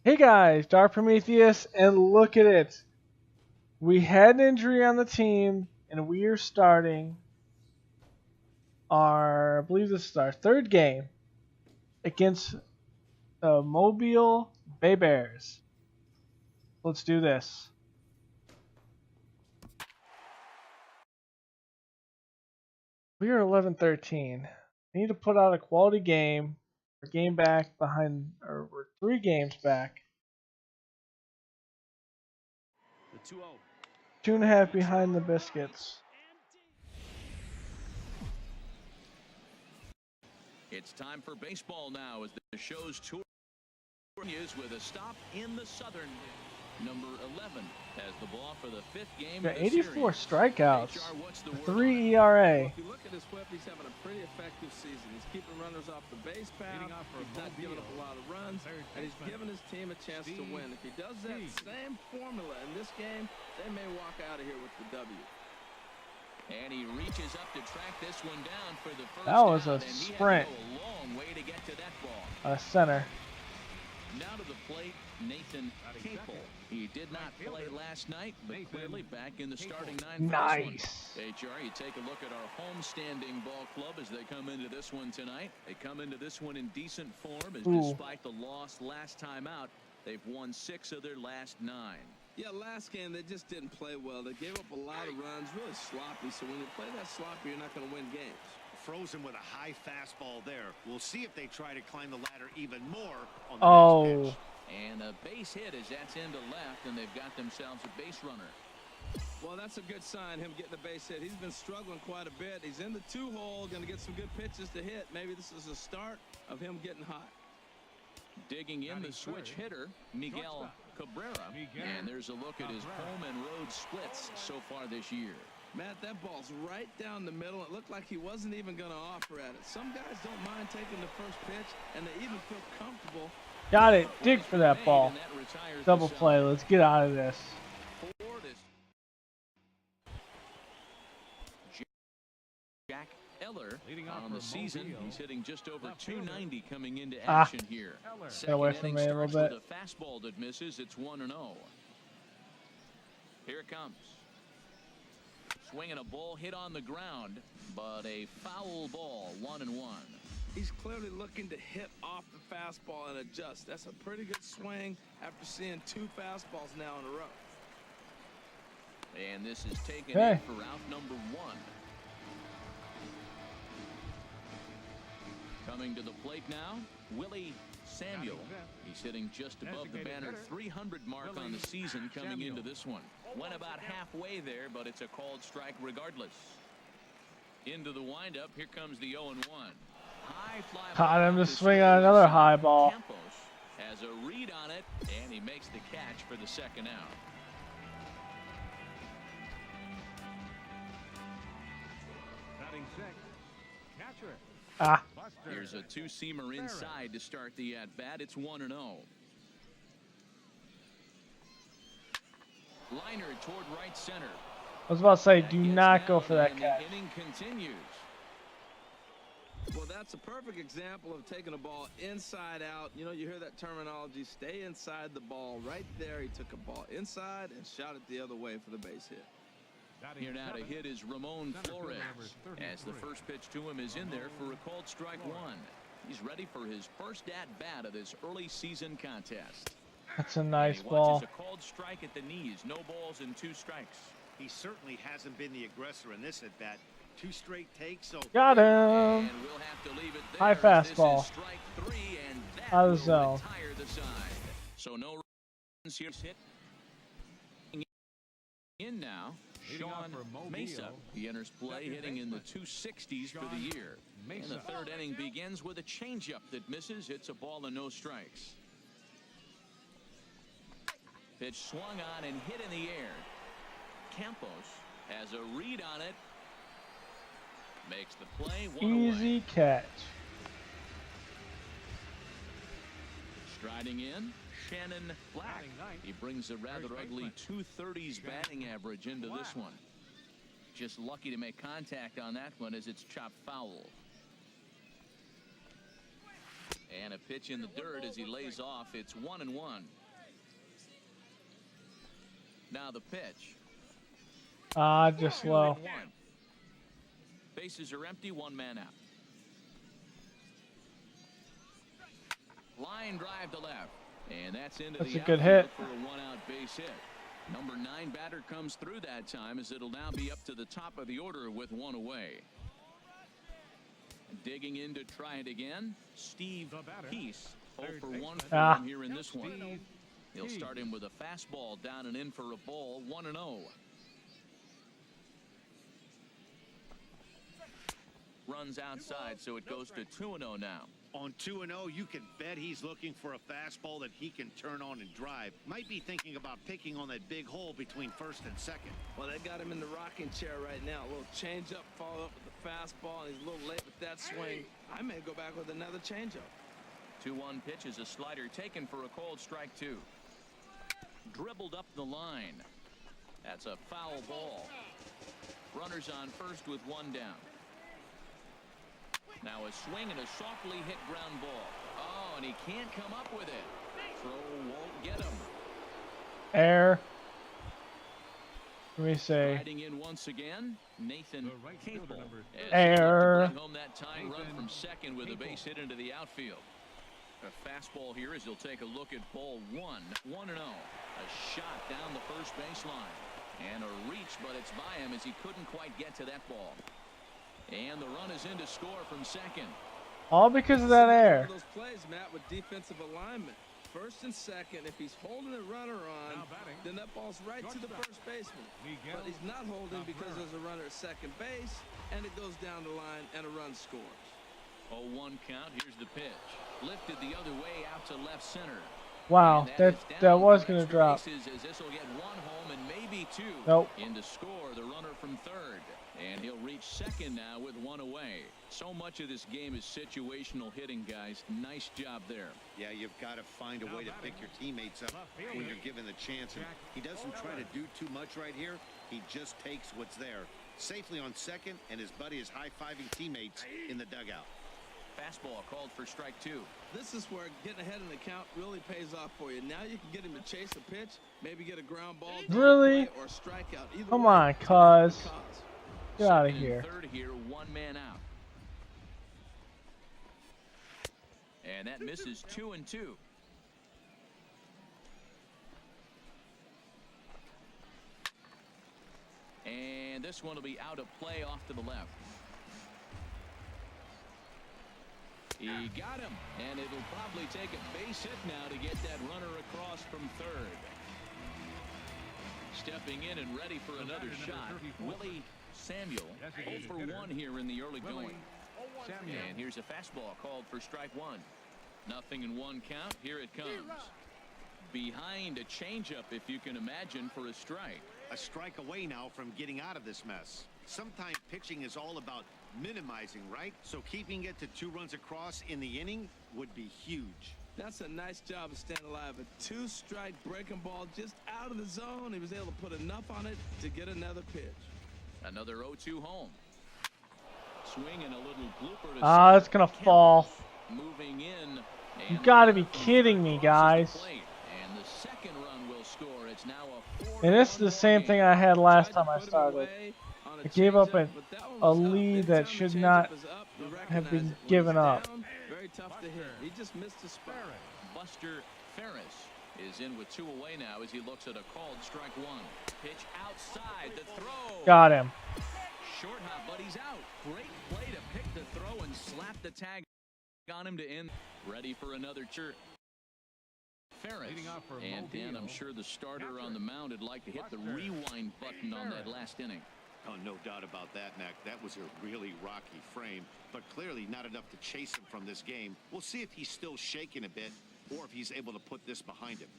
Hey guys, Dark Prometheus, and look at it. We had an injury on the team, and we are starting I believe this is our third game against the Mobile Bay Bears. Let's do this. We are 11-13. We need to put out a quality game. We're game back behind, or we're 3 games back. The 2-0. 2.5 behind the Biscuits. It's time for baseball now as the show's tour continues with a stop in the Southern. Number 11 has the ball for the 5th game Got of the 84 series. strikeouts, HR, what's the a word 3 on it? ERA. Well, if you look at his whip, he's having a pretty effective season. He's keeping runners off the base path. He's not giving up a lot of runs, and he's giving his team a chance to win. If he does that same formula in this game, they may walk out of here with the W. And he reaches up to track this one down for the first That was out, a and he sprint. had to go a long way to get to that ball. Center. Now to the plate, Nathan Capel. He did not play last night, but clearly back in the starting 9 for Nice. this one. HR, you take a look at our home-standing ball club as they come into this one tonight. They come into this one in decent form as despite the loss last time out, they've won 6 of their last 9. Yeah, last game they just didn't play well. They gave up a lot of runs, really sloppy. So when you play that sloppy, you're not going to win games. Frozen with a high fastball there. We'll see if they try to climb the ladder even more on the next pitch. And a base hit as that's into left, and they've got themselves a base runner. Well, that's a good sign, him getting a base hit. He's been struggling quite a bit. He's in the 2-hole, going to get some good pitches to hit. Maybe this is the start of him getting hot. Digging in the switch hitter, Miguel Cabrera. And there's a look at his home and road splits so far this year. Matt, that ball's right down the middle. It looked like he wasn't even going to offer at it. Some guys don't mind taking the first pitch, and they even feel comfortable. Got it. Dig for that ball. Double play. Let's get out of this. Jack Eller on the season. He's hitting just over 290 coming into action here. Get away from me a little bit. With a fastball that misses. It's 1-0. Here it comes. Swinging a ball hit on the ground, but a foul ball. 1-1. He's clearly looking to hit off the fastball and adjust. That's a pretty good swing after seeing 2 fastballs now in a row. And this is taken in for out number 1. Coming to the plate now, Willie Samuel. He's hitting just above the banner 300 mark on the season coming into this one. Went about halfway there, but it's a called strike regardless. Into the windup, here comes the 0-1. High fly. Caught him to swing on another high ball. Campos has a read on it, and he makes the catch for the second out. Batting six, catcher. Here's a 2-seamer inside to start the at-bat. It's 1-0. Liner toward right center. I was about to say, do not go for that catch. The inning continues. Well, that's a perfect example of taking a ball inside out. You know, you hear that terminology, stay inside the ball. Right there, he took a ball inside and shot it the other way for the base hit. Here now to hit is Ramon Flores, as the first pitch to him is in there for a called strike 1. He's ready for his first at-bat of this early season contest. That's a nice He ball. watches a called strike at the knees. No balls and 2 strikes. He certainly hasn't been the aggressor in this at-bat. 2 straight takes. So Got him. And we'll have to leave it there. High fastball. This is strike 3, and that Out of the will zone. retire the side. So no runs here. Hit in now. Sean Mesa. He enters play hitting in the 260s for the year. And the 3rd inning begins with a changeup that misses. It's a ball and no strikes. Pitch swung on and hit in the air. Campos has a read on it. Makes the play. 1 Easy away. catch. Striding in, Shannon Black. He brings a rather ugly 230s batting average into this one. Just lucky to make contact on that one as it's chopped foul. And a pitch in the dirt as he lays off. It's 1-1. Now the pitch. Just low. Bases are empty, one man out. Line drive to left. And that's into That's the a good outfield hit. for a one-out base hit. Number 9 batter comes through that time as it'll now be up to the top of the order with one away. Digging in to try it again, Steve Peace. 0 for 1 for him here in this one. He'll start him with a fastball down and in for a ball, 1-0. Runs outside, so it goes to 2-0 now. On 2-0, you can bet he's looking for a fastball that he can turn on and drive. Might be thinking about picking on that big hole between first and second. Well, they got him in the rocking chair right now. A little changeup, followed up with the fastball, and he's a little late with that swing. I may go back with another changeup. 2-1 pitch is a slider taken for a called strike 2. Dribbled up the line. That's a foul ball. Runners on first with one down. Now a swing and a softly hit ground ball. Oh, and he can't come up with it. Throw won't get him. Air. Let me say. Riding in once again, Nathan Capel. Air. Bring home that tying run from second with a base hit into the outfield. A fastball here as he'll take a look at ball 1. 1-0. A shot down the first baseline. And a reach, but it's by him as he couldn't quite get to that ball. And the run is in to score from second. All because of that air. Those plays, Matt, with defensive alignment. First and second, if he's holding the runner on, then that ball's right to the first baseman. But he's not holding because there's a runner at second base, and it goes down the line, and a run scores. 0-1 count. Here's the pitch. Lifted the other way out to left center. Wow, that was going to drop. As this will get one home and maybe two. Nope. In to score the runner from third. And he'll reach second now with one away. So much of this game is situational hitting, guys. Nice job there. Yeah, you've got to find a way to pick your teammates up when you're given the chance. And he doesn't try to do too much right here. He just takes what's there. Safely on second, and his buddy is high-fiving teammates in the dugout. Fastball called for strike 2. This is where getting ahead in the count really pays off for you. Now you can get him to chase a pitch, maybe get a ground ball, really? Or strikeout. Come on, cuz. Get out of here. Third here, one man out. And that misses 2-2. And this one will be out of play off to the left. He got him, and it'll probably take a base hit now to get that runner across from third. Stepping in and ready for another shot, Willie Samuel. 0 for 1 here in the early going. And here's a fastball called for strike 1. Nothing in one count. Here it comes. Behind a changeup, if you can imagine, for a strike. A strike away now from getting out of this mess. Sometimes pitching is all about minimizing, right? So keeping it to 2 runs across in the inning would be huge. That's a nice job of staying alive. A 2-strike breaking ball just out of the zone. He was able to put enough on it to get another pitch. Another 0-2 home. Swing and a little blooper to It's gonna fall. moving in. You gotta be kidding me, guys. And the second run will score. It's now a 4-1 And this is the same thing I had last time I started. I gave up a lead that should not have been given up. Very tough to hit. He just missed a spot. Buster Ferris is in with 2 away now as he looks at a called strike 1. Pitch outside the throw. Got him. Short hop, but he's out. Great play to pick the throw and slap the tag on him to end. Ready for another chirp. Ferris. And Dan, I'm sure the starter on the mound would like to hit the rewind button on that last inning. Oh, no doubt about that, Mac. That was a really rocky frame, but clearly not enough to chase him from this game. We'll see if he's still shaking a bit or if he's able to put this behind him.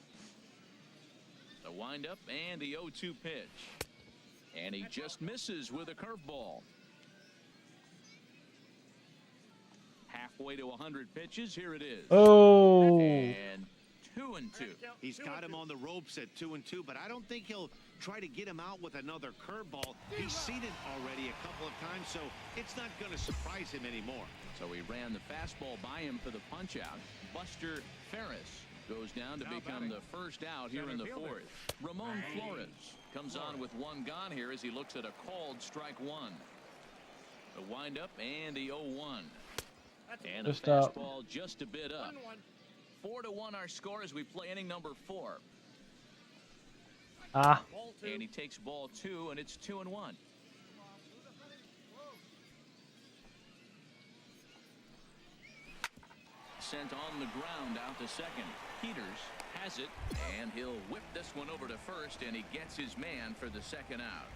The windup and the 0-2 pitch. And he just misses with a curveball. Halfway to 100 pitches. Here it is. Oh. And 2-2. 2. He's got him on the ropes at 2-2, but I don't think he'll try to get him out with another curveball. He's seen it already a couple of times, so it's not going to surprise him anymore. So he ran the fastball by him for the punch-out. Buster Ferris goes down to become the first out here in the 4th. Ramon Flores comes on with one gone here as he looks at a called strike 1. The windup and the 0-1. And a fastball just a bit up. 4-1 our score as we play inning number 4. And he takes ball 2, and it's 2-1. Sent on the ground out to second. Peters has it, and he'll whip this one over to first, and he gets his man for the second out.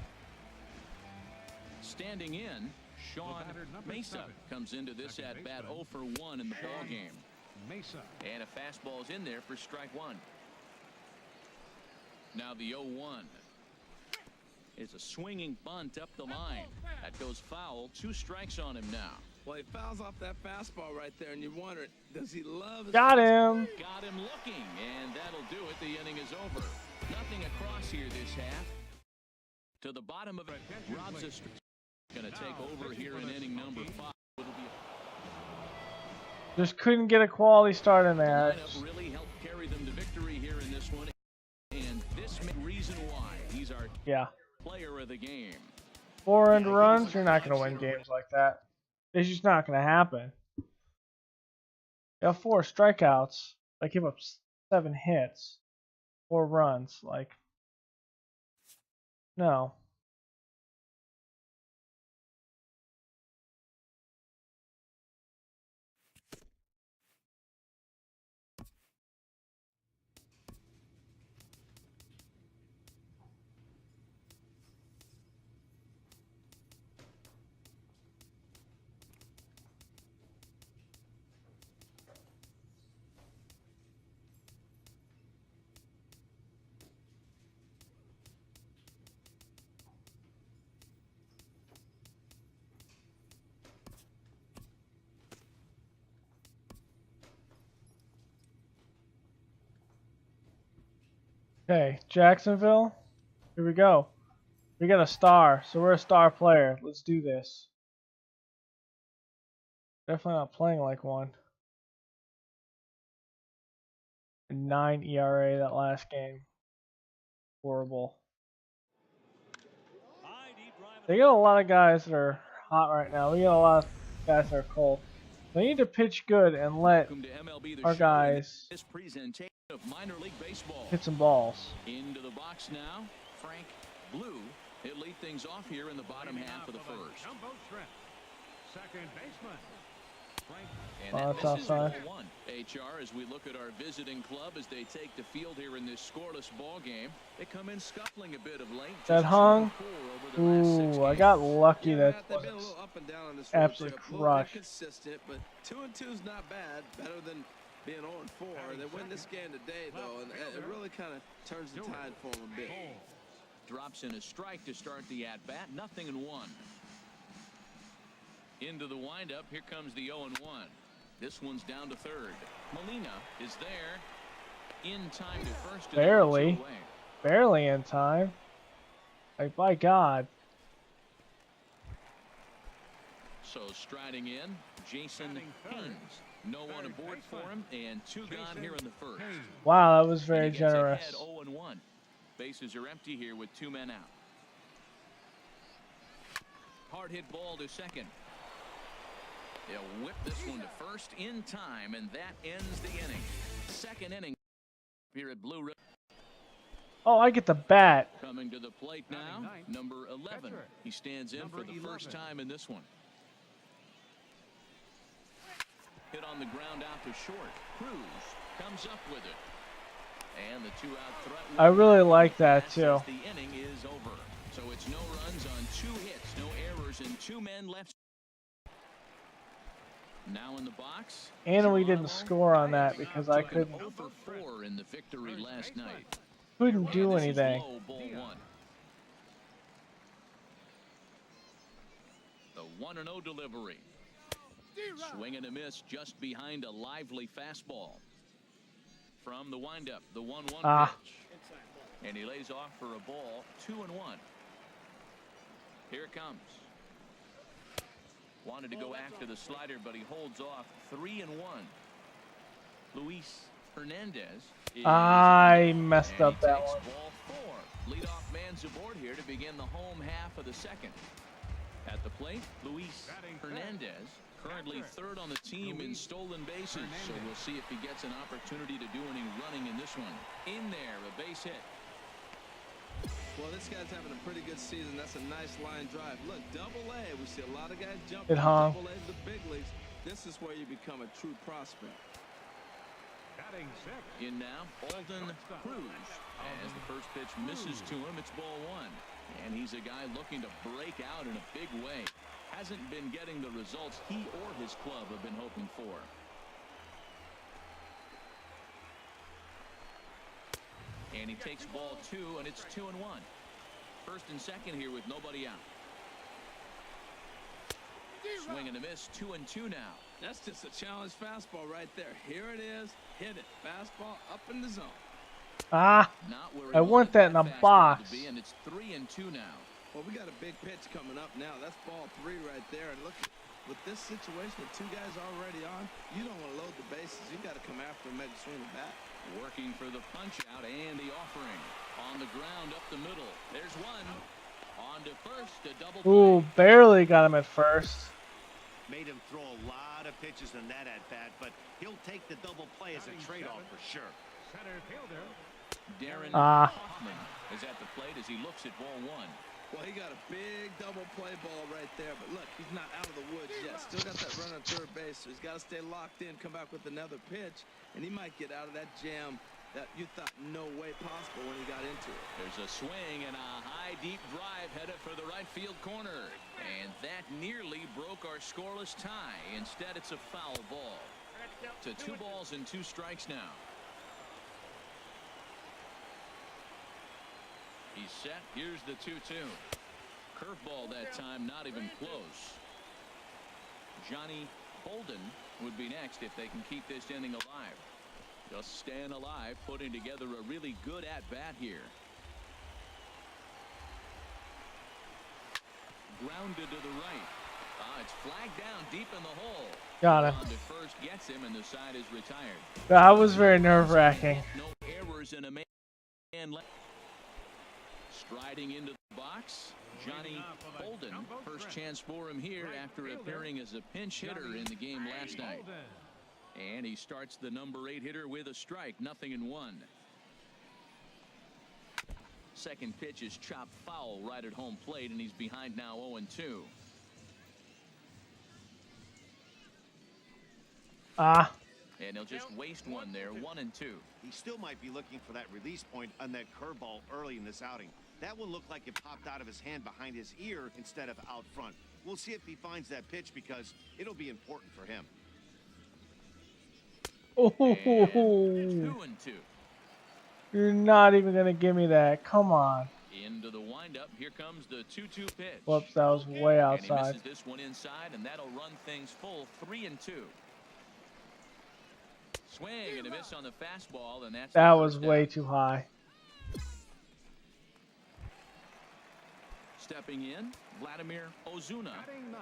Standing in, Sean Mesa comes into this at bat 0 for 1 in the ball game. And a fastball's in there for strike 1. Now the 0-1 is a swinging bunt up the line. That goes foul. 2 strikes on him now. Well, he fouls off that fastball right there, and you wonder, does he love his Got him. Got him looking, and that'll do it. The inning is over. Nothing across here this half. To the bottom of it, Rod Zistri going to take over here in inning number 5. It'll be Just couldn't get a quality start in there. lineup really helped carry them to victory here in this one, and this may be the reason why he's our player of the game. 4 earned runs, you're not going to win games like that. It's just not going to happen. You have 4 strikeouts. I give up 7 hits, 4 runs. Like, no. Okay, Jacksonville. Here we go. We got a star, so we're a star player. Let's do this. Definitely not playing like one. 9 ERA that last game. Horrible. They got a lot of guys that are hot right now. We got a lot of guys that are cold. They need to pitch good and let our guys of minor league baseball. hit some balls. Into the box now, Frank Blue. He'll lead things off here in the bottom half of the first. Second baseman. And that's outside. HR, as we look at our visiting club as they take the field here in this scoreless ball game, they come in scuffling a bit of late. That hung. Ooh, I got lucky. That they've been a little up and down on this absolute crush. Inconsistent, but 2-2 is not bad. Better than being 0-4. They win this game today, though, and it really kind of turns the tide for them a bit. Drops in a strike to start the at-bat. 0-1. Into the windup. Here comes the 0-1. This one's down to third. Molina is there. In time to first. Barely. Barely in time. Like, by God. So striding in, Jason Haynes. No one aboard for him, and 2 gone here in the first. Wow, that was very generous. 0-1. Bases are empty here with 2 men out. Hard hit ball to second. They'll whip this one to first in time, and that ends the inning. Second inning here at Blue Ridge. Oh, I get the bat. Coming to the plate now, number 11. He stands in for the first time in this one. Hit on the ground out to short. Cruz comes up with it. And the 2-out threat. I really like that too. The inning is over. So it's no runs on 2 hits, no errors, and 2 men left. Now in the box. And we didn't score on that because I couldn't. 0 for 4 in the victory last night. Couldn't do anything. Ball 1. The 1-0 delivery. Swing and a miss just behind a lively fastball. From the windup, the 1-1 pitch. And he lays off for a ball, 2-1. Here it comes. Wanted to go after the slider, but he holds off, 3-1. Luis Hernandez. I messed up that one. Ball 4. Leadoff man's aboard here to begin the home half of the second. At the plate, Luis Hernandez, currently third on the team in stolen bases. So we'll see if he gets an opportunity to do any running in this one. In there, a base hit. Well, this guy's having a pretty good season. That's a nice line drive. Look, Double-A. We see a lot of guys jump from Double-A to the big leagues. This is where you become a true prospect. Batting six. In now, Alden Cruz. As the first pitch misses to him, it's ball 1. And he's a guy looking to break out in a big way. Hasn't been getting the results he or his club have been hoping for. And he takes ball 2, and it's 2-1. First and second here with nobody out. Swing and a miss, 2-2 now. That's just a challenge fastball right there. Here it is. Hit it. Fastball up in the zone. I want that in a box. And it's 3-2 now. Well, we got a big pitch coming up now. That's ball 3 right there. And look, with this situation with 2 guys already on, you don't want to load the bases. You got to come after him, make a swing of bat. Working for the punch out and the offering. On the ground up the middle. There's one. On to first, a double play. Ooh, barely got him at first. Made him throw a lot of pitches in that at-bat, but he'll take the double play as a trade-off for sure. Center fielder. Darren Hoffman is at the plate as he looks at ball 1. Well, he got a big double play ball right there, but look, he's not out of the woods yet. Still got that run on third base, so he's got to stay locked in, come back with another pitch, and he might get out of that jam that you thought no way possible when he got into it. There's a swing and a high, deep drive headed for the right field corner, and that nearly broke our scoreless tie. Instead, it's a foul ball. To 2 balls and 2 strikes now. He's set. Here's the 2-2. Curveball that time, not even close. Johnny Bolden would be next if they can keep this inning alive. Just staying alive, putting together a really good at-bat here. Grounded to the right. It's flagged down deep in the hole. Got him. On to first gets him, and the side is retired. That was very nerve-wracking. No errors in a man left. Striding into the box, Johnny Bolden. First chance for him here after appearing as a pinch hitter in the game last night. And he starts the number 8 hitter with a strike, 0-1. Second pitch is chopped foul right at home plate, and he's behind now 0-2. And he'll just waste one there, 1-2. He still might be looking for that release point on that curveball early in this outing. That one looked like it popped out of his hand behind his ear instead of out front. We'll see if he finds that pitch because it'll be important for him. Oh, 2-2. You're not even going to give me that. Come on. Into the windup. Here comes the 2-2 pitch. Whoops, that was way And he outside. misses this one inside, and that'll run things full, 3-2. Swing and a miss on the fastball, and that was way too high. Stepping in, Vladimir Ozuna. Batting 9.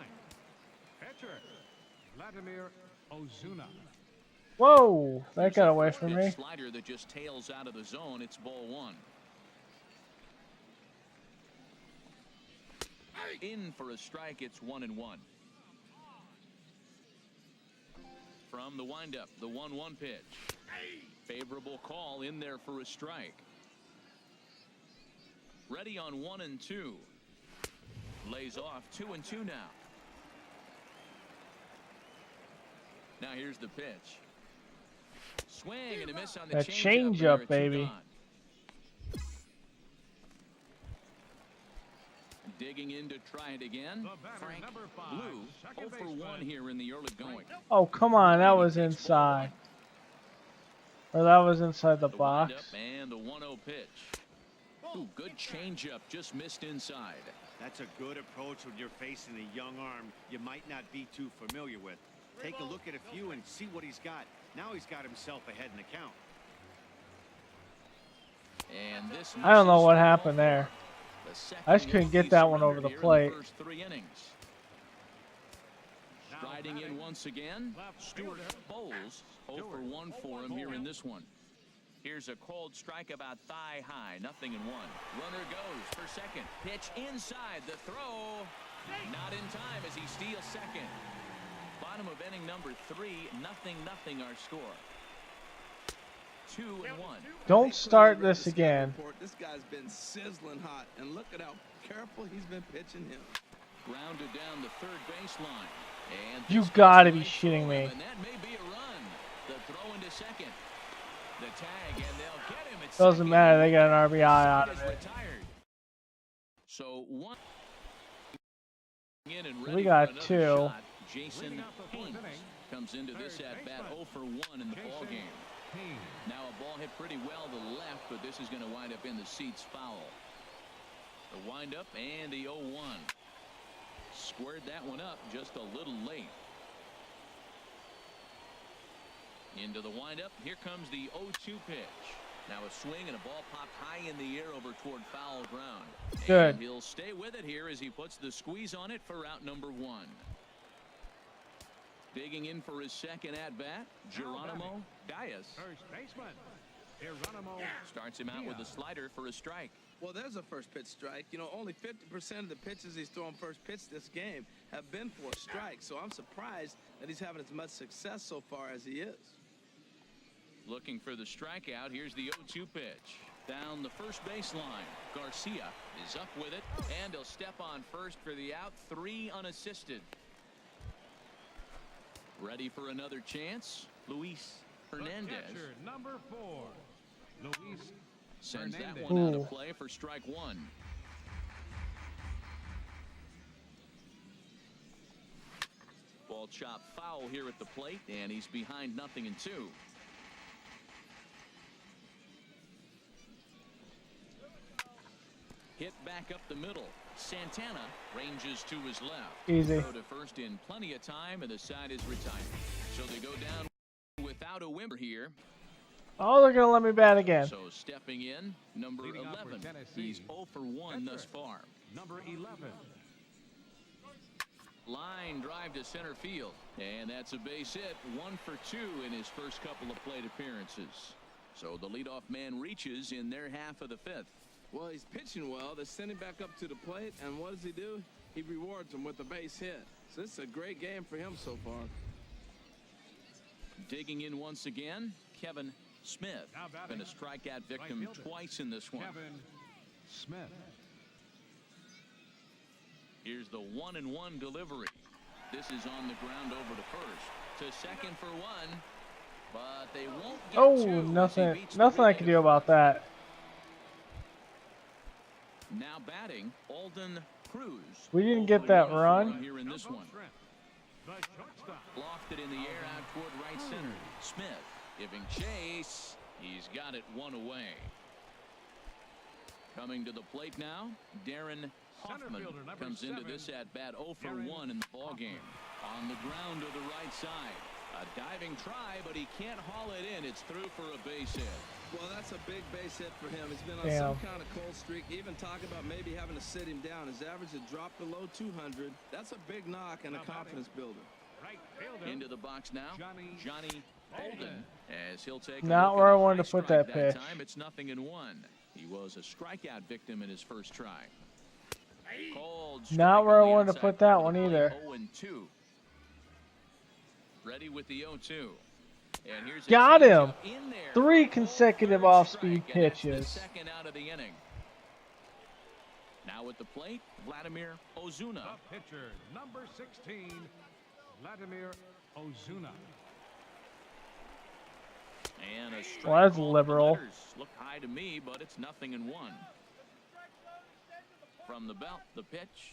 Pitcher. Vladimir Ozuna. Whoa, that got away from me. Slider that just tails out of the zone. It's ball 1. In for a strike. It's 1-1. From the windup, the 1-1 pitch. Favorable call in there for a strike. Ready on 1-2. Lays off 2-2 now. Now here's the pitch. Swing and a miss on the changeup, baby. Digging in to try it again. Frank Blue 0 for 1 here in the early going. Oh, come on. That was inside. Or that was inside the box. And the 1-0 pitch. Ooh, good changeup. Just missed inside. That's a good approach when you're facing a young arm you might not be too familiar with. Take a look at a few and see what he's got. Now he's got himself ahead in the count. And this I don't know misses what for happened ball there. four. The second I just couldn't hit get he that one over surrendered the here in plate. first 3 innings. Striding in once again, Stuart Bowles. 0 for 1 for him here in this one. Here's a cold strike about thigh high, 0-1. Runner goes for second. Pitch inside, the throw. Not in time as he steals second. Bottom of inning number 3, 0-0 our score. 2-1. Don't start this again. This guy's been sizzling hot, and look at how careful he's been pitching him. Grounded down the third baseline. And You gotta be shitting me. and that may be a run. The throw into second. The tag, and they'll get him at Doesn't second. matter. They got an RBI out of Is it. retired. So one in and We ready got for another 2. shot. Jason Haynes comes into this at bat 0 for 1 in the ball game. Now a ball hit pretty well to the left, but this is going to wind up in the seats foul. The windup and the 0-1. Squared that one up just a little late. Into the windup. Here comes the 0-2 pitch. Now a swing and a ball popped high in the air over toward foul ground. Good. And he'll stay with it here as he puts the squeeze on it for out number 1. Digging in for his second at bat, Geronimo Diaz. First baseman, Geronimo. Starts him out with a slider for a strike. Well, there's a first pitch strike. You know, only 50% of the pitches he's thrown first pitch this game have been for a strike. So I'm surprised that he's having as much success so far as he is. Looking for the strikeout. Here's the 0-2 pitch. Down the first baseline. Garcia is up with it, and he'll step on first for the out. 3 unassisted. Ready for another chance. Luis Hernandez Catcher, number 4, Luis sends that Hernandez. one out Ooh. of play for strike 1. Ball chopped foul here at the plate, and he's behind 0-2. Hit back up the middle. Santana ranges to his left. Easy. Throw to first in plenty of time, and the side is retired. So they go down without a whimper here. Oh, they're gonna let me bat again. So stepping in, number Leading off for 11. Tennessee. He's 0 for 1 thus far. Number 11. Line drive to center field, and that's a base hit. 1 for 2 in his first couple of plate appearances. So the leadoff man reaches in their half of the 5th. Well, he's pitching well. They send him back up to the plate, and what does he do? He rewards him with a base hit. So this is a great game for him so far. Digging in once again, Kevin Smith. Now batting, Been a strikeout victim right fielder, twice in this one. Kevin Smith. Here's the 1-1 delivery. This is on the ground over to first. To second for 1. But they won't get Oh, 2 as he nothing beats the I can do about that. Now batting, Alden Cruz. We didn't get that run. Here in this one. The shortstop. Lofted in the air out toward right center. Smith giving chase. He's got it 1 away. Coming to the plate now, Darren Hoffman fielder, number comes into 7, this at bat 0 for Darren 1 in the ball game. On the ground to the right side. A diving try, but he can't haul it in. It's through for a base hit. Well, that's a big base hit for him. He's been on Damn. some kind of cold streak. Even talking about maybe having to sit him down. His average had dropped below 200. That's a big knock and a confidence builder. Right fielder. Into the box now, Johnny Bolden, as he'll take a Not look where at I a wanted high to put strike that pitch. time. It's 0-1. He was a strikeout victim in his first try. Cold Not strike where on I the wanted to outside put that part of one the plate, either. 0-2. Ready with the 0-2. And here's a Got him. changeup in there 3 for a consecutive third off-speed strike, and that's the pitches. second out of the inning. Now at the plate, Vladimir Ozuna. The pitcher, number 16, Vladimir Ozuna. And a strike Well, that's call. liberal. The letters look high to me, but it's 0-1. From the belt, the pitch.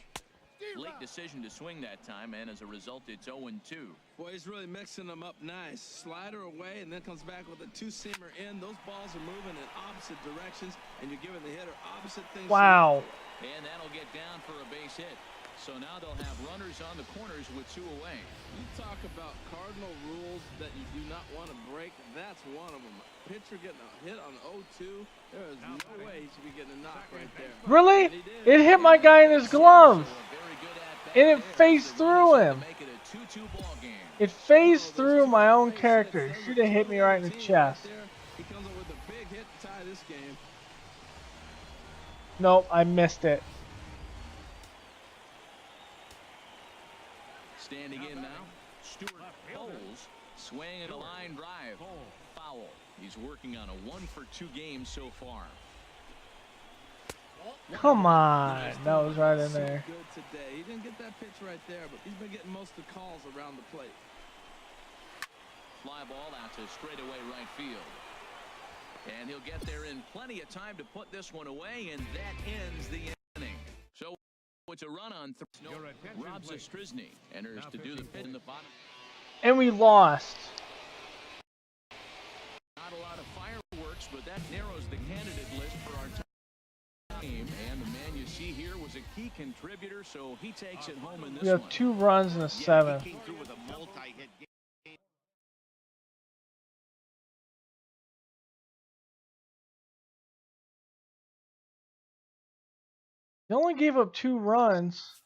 Late decision to swing that time, and as a result, it's 0-2. Boy, he's really mixing them up nice. Slider away, and then comes back with a two-seamer in. Those balls are moving in opposite directions, and you're giving the hitter opposite things. Wow. And that'll get down for a base hit. So now they'll have runners on the corners with 2 away. You talk about cardinal rules that you do not want to break. That's one of them. Pitcher getting a hit on 0-2. There is no way he should be getting a knock right there. Really? It hit my guy in his glove. And it phased through him. It phased through my own character. It should have hit me right in the chest. He comes up with a big hit to tie this game. Nope, I missed it. Standing in now, Stuart Bowles swinging a line drive. Foul. He's working on a 1-for-2 game so far. Come on, that was right in there. Good today. He didn't get that pitch right there, but he's been getting most of the calls around the plate. Fly ball out to straightaway right field. And he'll get there in plenty of time to put this one away, and that ends the inning. So it's a run on Rob Zastryzny enters to do the pit in the bottom. And we lost. Not a lot of fireworks, but that narrows the candidate list for our team. And the man you see here was a key contributor, so he takes it home in this We have one. 2 runs in the 7th. He came through with a multi-hit game. They only gave up 2 runs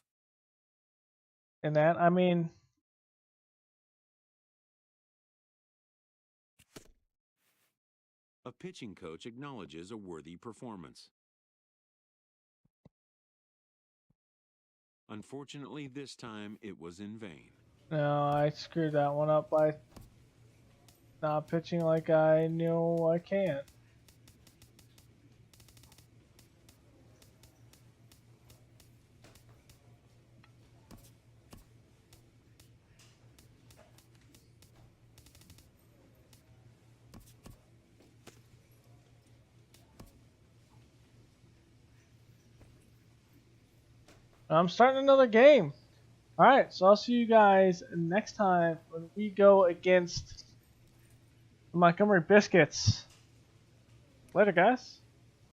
in that. I mean, A pitching coach acknowledges a worthy performance. Unfortunately, this time it was in vain. no, I screwed that one up by not pitching like I knew I can. I'm starting another game. Alright, so I'll see you guys next time when we go against Montgomery Biscuits. Later, guys.